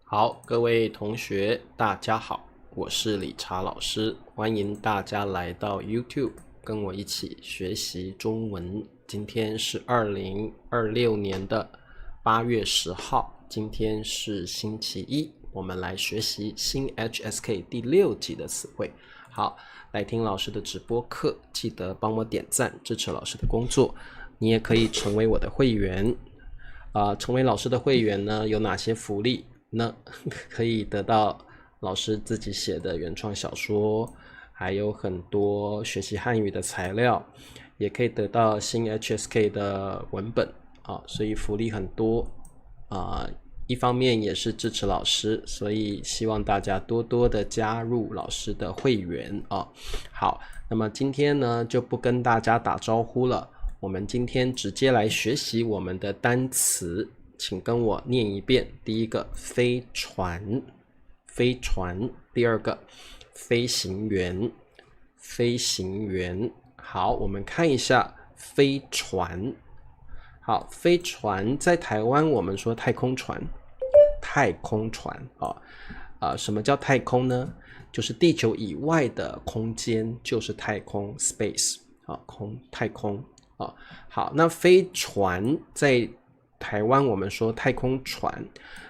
好，各位同學，大家好，我是理查老師，歡迎大家來到 YouTube， 跟我一起學習中文。今天是2026年的8月10號，今天是星期一，我們來學習新 HSK 第6集的詞彙。好，來聽老師的直播課，記得幫我點讚，支持老師的工作。你也可以成為我的會員。成為老師的會員呢，有哪些福利？那可以得到老師自己寫的原創小說，還有很多學習漢語的材料，也可以得到新 HSK 的文本所以福利很多一方面也是支持老師，所以希望大家多多的加入老師的會員好，那麼今天呢就不跟大家打招呼了，我們今天直接來學習我們的單詞。請跟我念一遍，第一個飛船，飛船，第二個飛行員，飛行員。好，我們看一下飛船。好，飛船在台灣我們說太空船，太空船什麼叫太空呢？就是地球以外的空間就是太空 space 太空好，那飛船在台灣我們說太空船，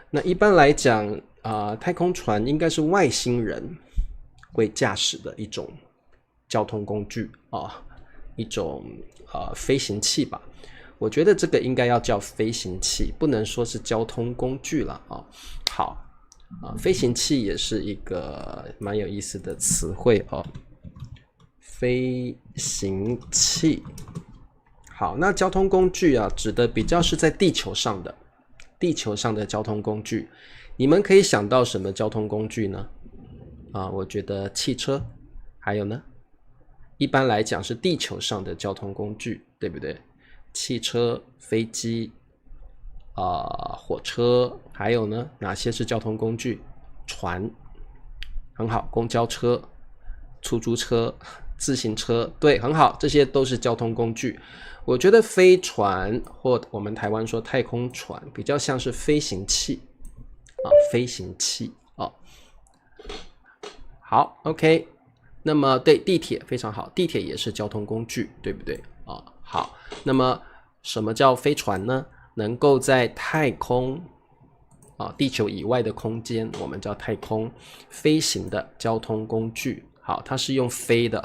那一般來講太空船應該是外星人會駕駛的一種交通工具一種飛行器吧。我覺得這個應該要叫飛行器，不能說是交通工具了好飛行器也是一個蠻有意思的詞彙飛行器。好，那交通工具指的比較是在地球上的交通工具。你們可以想到什麼交通工具呢？我覺得汽車，還有呢？一般來講是地球上的交通工具，對不對？汽車、飛機、火車，還有呢？哪些是交通工具？船，很好，公交車、出租車、自行車，對，很好，這些都是交通工具。我覺得飛船或我們台灣說太空船比較像是飛行器飛行器好 OK， 那麼對，地鐵非常好，地鐵也是交通工具，對不对好，那麼什麼叫飛船呢？能夠在太空地球以外的空間我們叫太空，飛行的交通工具。好，它是用飛的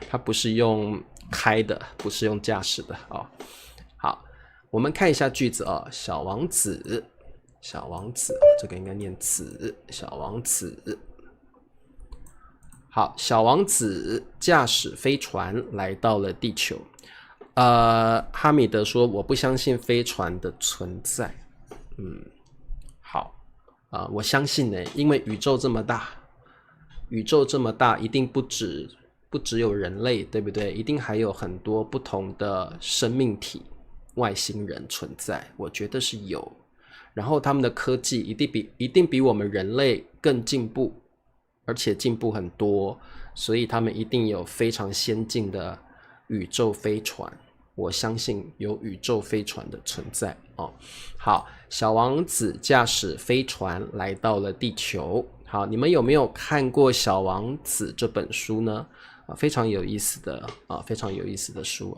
它不是用開的，不是用駕駛的好，我們看一下句子小王子，小王子這個應該念子，小王子。好，小王子駕駛飛船來到了地球。哈米德說我不相信飛船的存在。好我相信呢，因為宇宙這麼大，一定不只有人類，對不對？一定還有很多不同的生命體，外星人存在，我覺得是有。然後他們的科技一定比我們人類更進步，而且進步很多，所以他們一定有非常先進的宇宙飛船。我相信有宇宙飛船的存在好，小王子駕駛飛船來到了地球。好，你們有沒有看過《小王子》這本書呢？非常有意思的非常有意思的書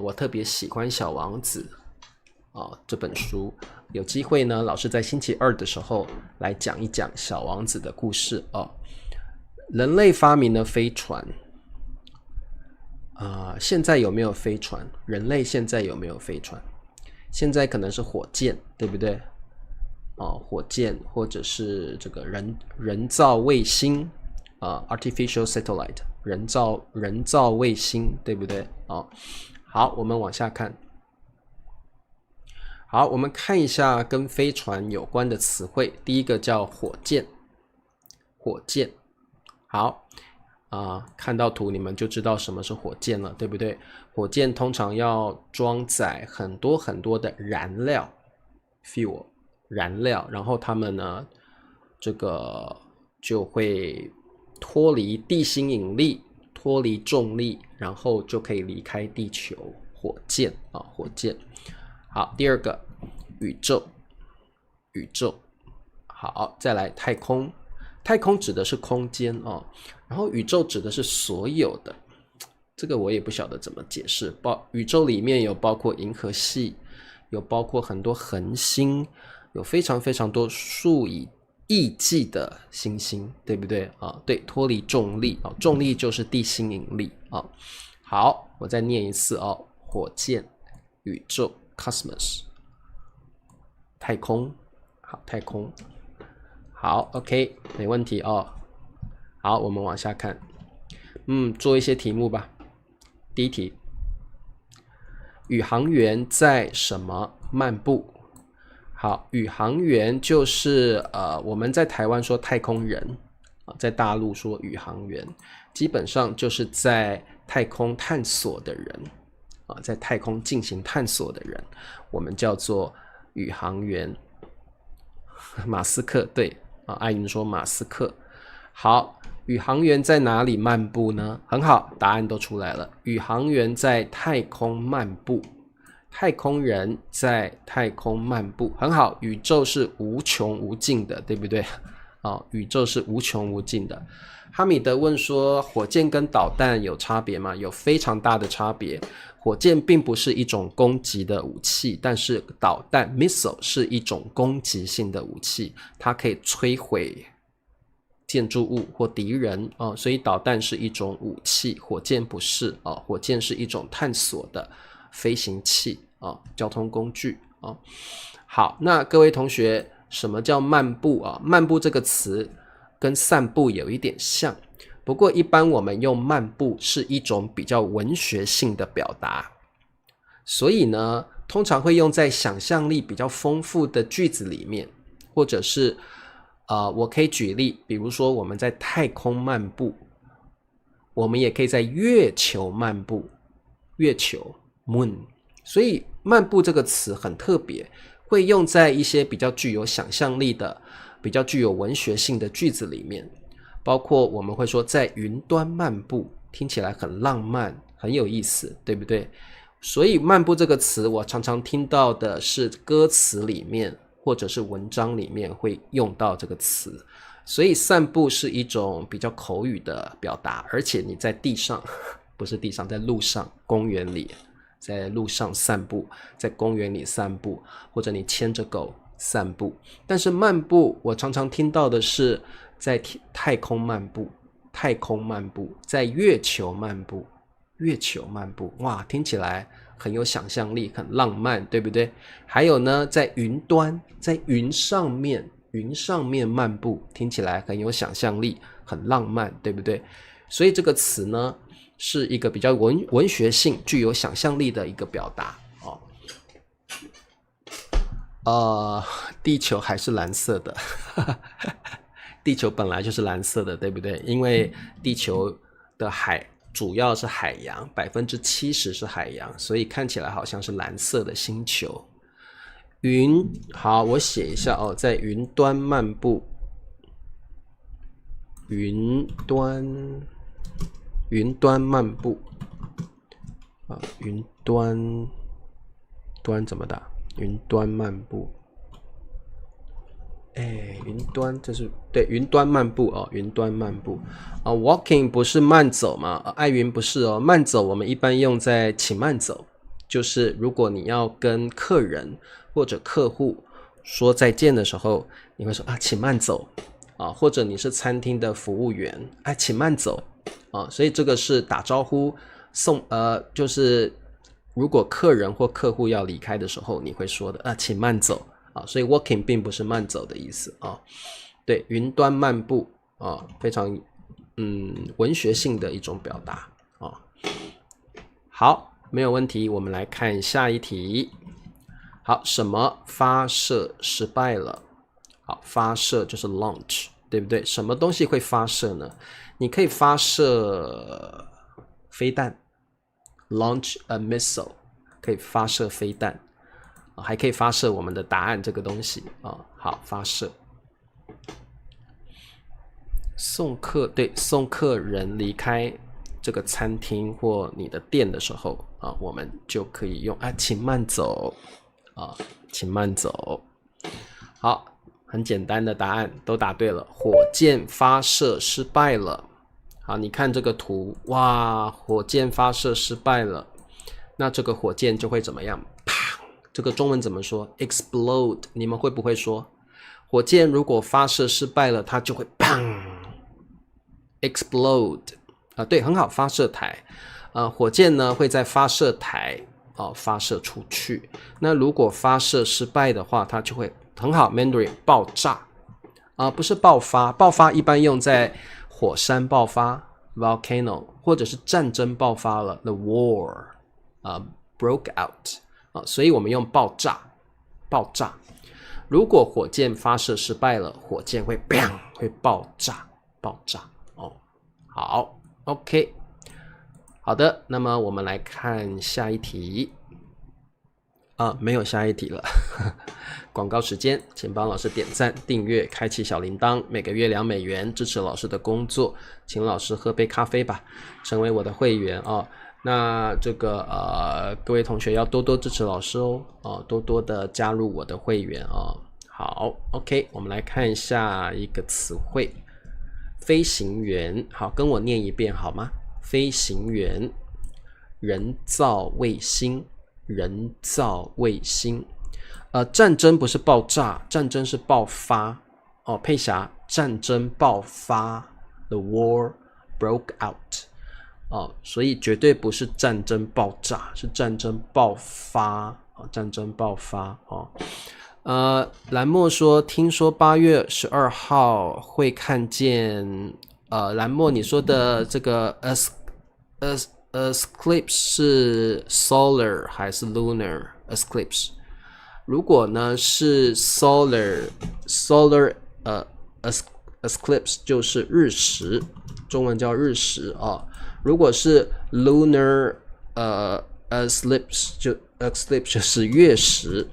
我特別喜歡《小王子》這本書。有機會呢，老師在星期二的時候來講一講《小王子》的故事人類發明了飛船現在有沒有飛船？人類現在有沒有飛船？現在可能是火箭，對不对？火箭或者是這個人造衛星artificial satellite 人造衛星，對不對好，我們往下看。好，我們看一下跟飛船有關的詞彙。第一個叫火箭，火箭。好看到圖你們就知道什麼是火箭了，对不對？火箭通常要裝載很多很多的燃料 fuel 燃料，然後他們呢这个就会脫離地心引力，脫離重力，然後就可以離開地球。火箭火箭。好，第二個宇宙，宇宙好，再來太空。太空指的是空間哦，然後宇宙指的是所有的，這個我也不曉得怎麼解釋。宇宙裡面有包括銀河系，有包括很多恆星，有非常非常多數以億計的星星，對不對啊？對，脫離重力啊，重力就是地心引力啊。好，我再念一次哦，火箭、宇宙 （cosmos）、太空，好，太空。好 ，OK， 沒問題哦。好，我們往下看，做一些題目吧。第一題，宇航員在什麼漫步？好，宇航員就是我們在台灣說太空人，在大陸說宇航員，基本上就是在太空探索的人，在太空進行探索的人，我們叫做宇航員。馬斯克，對。艾雲說馬斯克。好，宇航員在哪裡漫步呢？很好，答案都出來了。宇航員在太空漫步，太空人在太空漫步，很好。宇宙是無窮無盡的，對不對？宇宙是無窮無盡的。哈米德問說，火箭跟導彈有差別嗎？有非常大的差別。火箭並不是一種攻擊的武器，但是導彈 missile 是一種攻擊性的武器，它可以摧毀建築物或敵人，所以導彈是一種武器，火箭不是，火箭是一種探索的飛行器，交通工具。好，那各位同學，什麼叫漫步？漫步這個詞跟散步有一點像，不過一般我們用漫步是一種比較文學性的表達，所以呢，通常會用在想象力比較豐富的句子裡面，或者是我可以舉例，比如說我們在太空漫步，我們也可以在月球漫步，月球 moon， 所以漫步這個詞很特別，會用在一些比較具有想象力的、比較具有文學性的句子裡面。包括我們會說在雲端漫步，聽起來很浪漫，很有意思，對不對？所以漫步這個詞我常常聽到的是歌詞裡面或者是文章裡面會用到這個詞，所以散步是一種比較口語的表達，而且你在地上，不是地上，在路上，公園裡，在路上散步，在公園裡散步，或者你牽着狗散步。但是漫步我常常聽到的是在太空漫步，太空漫步，在月球漫步，月球漫步，哇，听起来很有想象力，很浪漫，對不对？還有呢，在雲端，在雲上面漫步，聽起來很有想象力，很浪漫，對不對？所以這個詞呢，是一個比較文學性、具有想象力的一個表達哦。地球還是藍色的。地球本來就是藍色的，對不对？因為地球的海主要是海洋，70%是海洋，所以看起來好像是藍色的星球。雲，好，我寫一下哦，在雲端漫步，雲端漫步啊，雲端怎麼打？雲端漫步。雲端，這是對，雲端漫步哦，雲端漫步啊 ，walking 不是慢走嗎？艾雲不是哦，慢走我們一般用在請慢走，就是如果你要跟客人或者客戶說再見的時候，你會說請慢走啊，或者你是餐廳的服務員，請慢走啊，所以這個是打招呼就是如果客人或客戶要離開的時候，你會說的請慢走。所以 walking 並不是慢走的意思啊，對，雲端漫步啊，非常文學性的一種表達啊。好，沒有問題，我們來看下一題。好，什麼發射失敗了？好，發射就是 launch， 對不對？什麼東西會發射呢？你可以發射飛彈 ，launch a missile， 可以發射飛彈。還可以發射我們的答案這個東西啊，好，發射。送客人離開這個餐廳或你的店的時候啊，我們就可以用請慢走啊，請慢走。好，很簡單的答案都答對了，火箭發射失敗了。好，你看這個圖，哇，火箭發射失敗了，那這個火箭就會怎麼樣？啪，這個中文怎麼說 ？explode， 你們會不會說？火箭如果發射失敗了，它就會砰 explode 對，很好，發射台。火箭呢會在發射台發射出去。那如果發射失敗的話，它就會很好 Mandarin 爆炸不是爆發，爆發一般用在火山爆發 volcano 或者是戰爭爆發了 the war broke out 所以我們用爆炸。如果火箭發射失敗了，火箭會爆炸好 OK 好的，那麼我們來看下一題沒有下一題了廣告時間，請幫老師點讚、訂閱、開啟小鈴鐺，每個月$2支持老師的工作，請老師喝杯咖啡吧，成為我的會員那這個各位同學要多多支持老師多多的加入我的會員好 OK 我們來看下一個詞彙，飛行員，好，跟我念一遍好嗎？飛行員，人造衛星，戰爭不是爆炸，戰爭是爆發佩霞，戰爭爆發 The war broke out所以絕對不是戰爭爆炸，是戰爭爆發蘭墨說聽說8月12號會看見蘭墨你說的這個 eclipse 是 solar 還是 lunar eclipse？ 如果呢是 solar eclipse 就是日食，中文叫日食如果是 lunar eclipse 就是月食，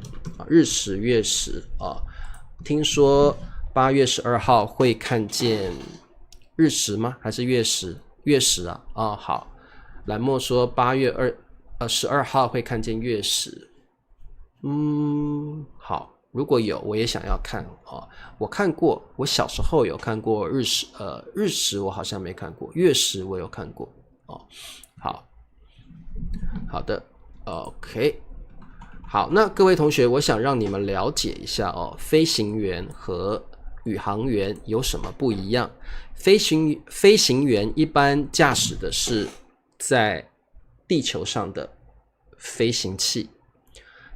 日食月食听說8月12號會看見日食嗎？還是月食？月食好，蘭墨說8月12號會看見月食。好，如果有我也想要看我看過，我小时候有看过日食我好像沒看過，月食我有看過好的 OK 好，那各位同學，我想讓你們了解一下飛行員和宇航員有什麼不一樣。飛行員一般駕駛的是在地球上的飛行器，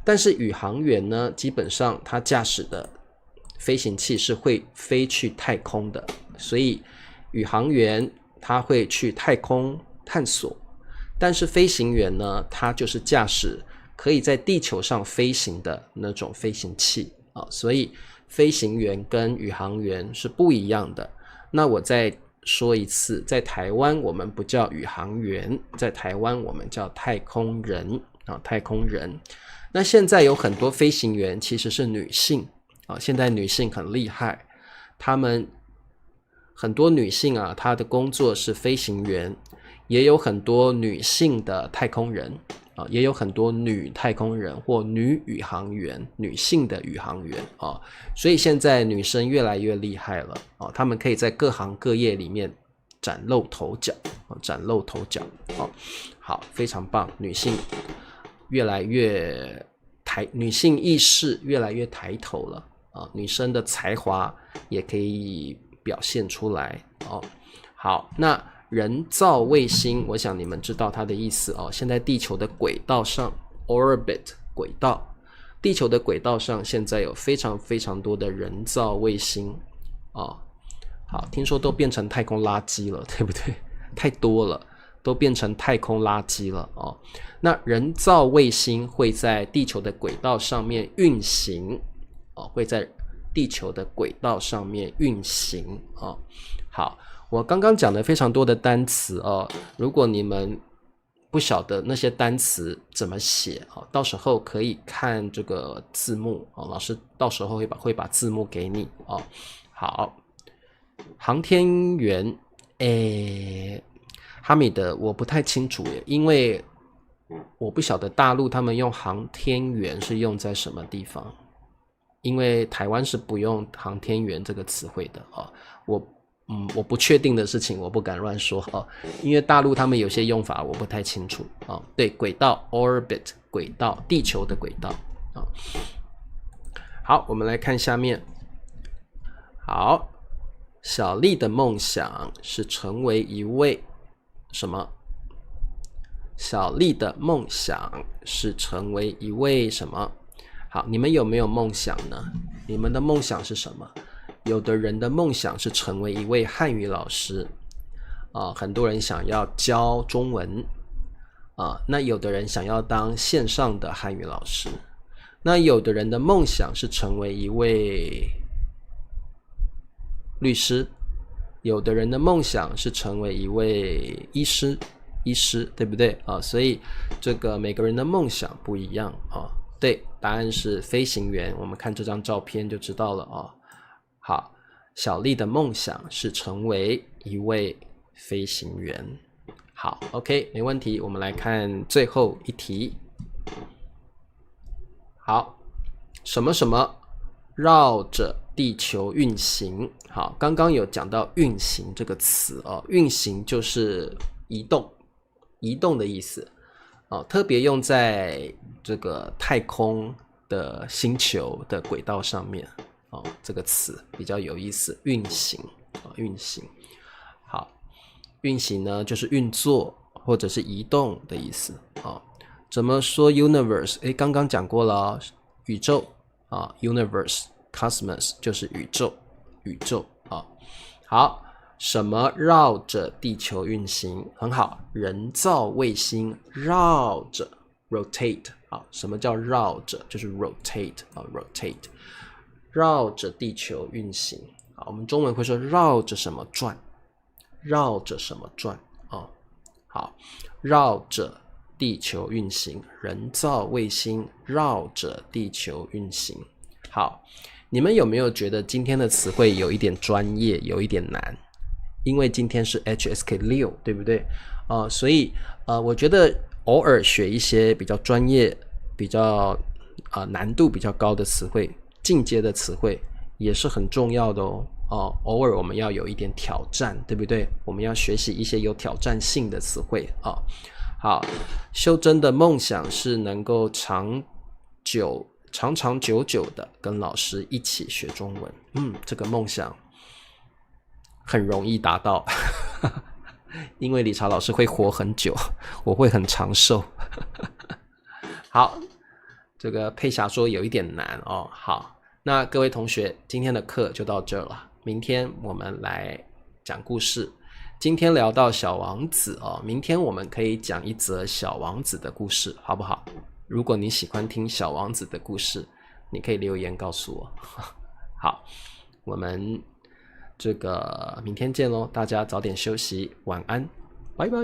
但是宇航員呢，基本上他駕駛的飛行器是会飛去太空的，所以宇航員他會去太空探索，但是飛行員呢，他就是駕駛可以在地球上飛行的那種飛行器所以飛行員跟宇航员是不一樣的。那我再說一次，在台灣我們不叫宇航員，在台灣我們叫太空人太空人。那現在有很多飛行员其實是女性現在女性很厲害，她們很多女性她的工作是飛行员，也有很多女性的太空人也有很多女太空人或女宇航员，女性的宇航员所以现在女生越来越厲害了她們可以在各行各業裡面嶄露頭角好，非常棒，女性越来越女性意識越来越抬頭了女生的才华也可以表現出來好，那人造衛星，我想你們知道它的意思現在地球的軌道上 orbit 軌道，地球的軌道上現在有非常非常多的人造衛星好，聽說都變成太空垃圾了，對不對？太多了，都變成太空垃圾了那人造衛星會在地球的軌道上面運行會在地球的軌道上面運行好，我剛剛講了非常多的單詞如果你們不曉得那些單詞怎麼寫到時候可以看這個字幕老師到時候會把字幕給你好，航天員哈米德我不太清楚耶，因為我不曉得大陸他們用航天員是用在什麼地方因為台灣是不用航天員這個詞彙的啊。我不確定的事情我不敢亂說啊，因為大陸他們有些用法我不太清楚啊。對，軌道 orbit 軌道，地球的軌道啊。好，我們來看下面。好，小麗的夢想是成為一位什麼？小麗的夢想是成為一位什麼？好，你們有沒有夢想呢？你們的夢想是什麼？有的人的夢想是成為一位漢語老師很多人想要教中文那有的人想要當線上的漢語老師，那有的人的夢想是成為一位律師，有的人的夢想是成為一位醫師，對不對所以這個每個人的夢想不一樣对，答案是飛行員，我們看這張照片就知道了好，小麗的夢想是成為一位飛行員。好 ，OK， 沒問題。我們來看最後一題。好，什麼什麼繞着地球運行？好，剛剛有講到運行這個詞運行就是移動的意思特別用在這個太空的星球的軌道上面這個詞比較有意思，運行運行。好，運行呢就是運作或者是移動的意思怎麼說 universe？ 剛剛講過了宇宙universe cosmos 就是宇宙好，什麼繞着地球運行？很好，人造衛星繞着 rotate 什麼叫繞着？就是 rotate rotate 繞着地球運行我們中文會說繞着什麼轉，繞着什麼轉好，繞着地球運行，人造衛星繞着地球運行。好，你們有沒有覺得今天的詞彙有一點專業，有一點難？因為今天是 HSK6， 對不对所以我覺得偶爾學一些比較專業、比較難度比較高的詞彙，進階的詞彙也是很重要的偶爾我們要有一點挑戰，對不對？我們要學習一些有挑戰性的詞彙好，秀珍的夢想是能夠長長久久的跟老師一起學中文这個夢想很容易達到因為理查老師會活很久，我會很長壽好，這個佩霞說有一點難好，那各位同學，今天的課就到這兒了，明天我們來講故事。今天聊到小王子明天我們可以講一則小王子的故事，好不好？如果你喜歡聽小王子的故事，你可以留言告訴我好，我們这個明天見咯，大家早點休息，晚安，拜拜。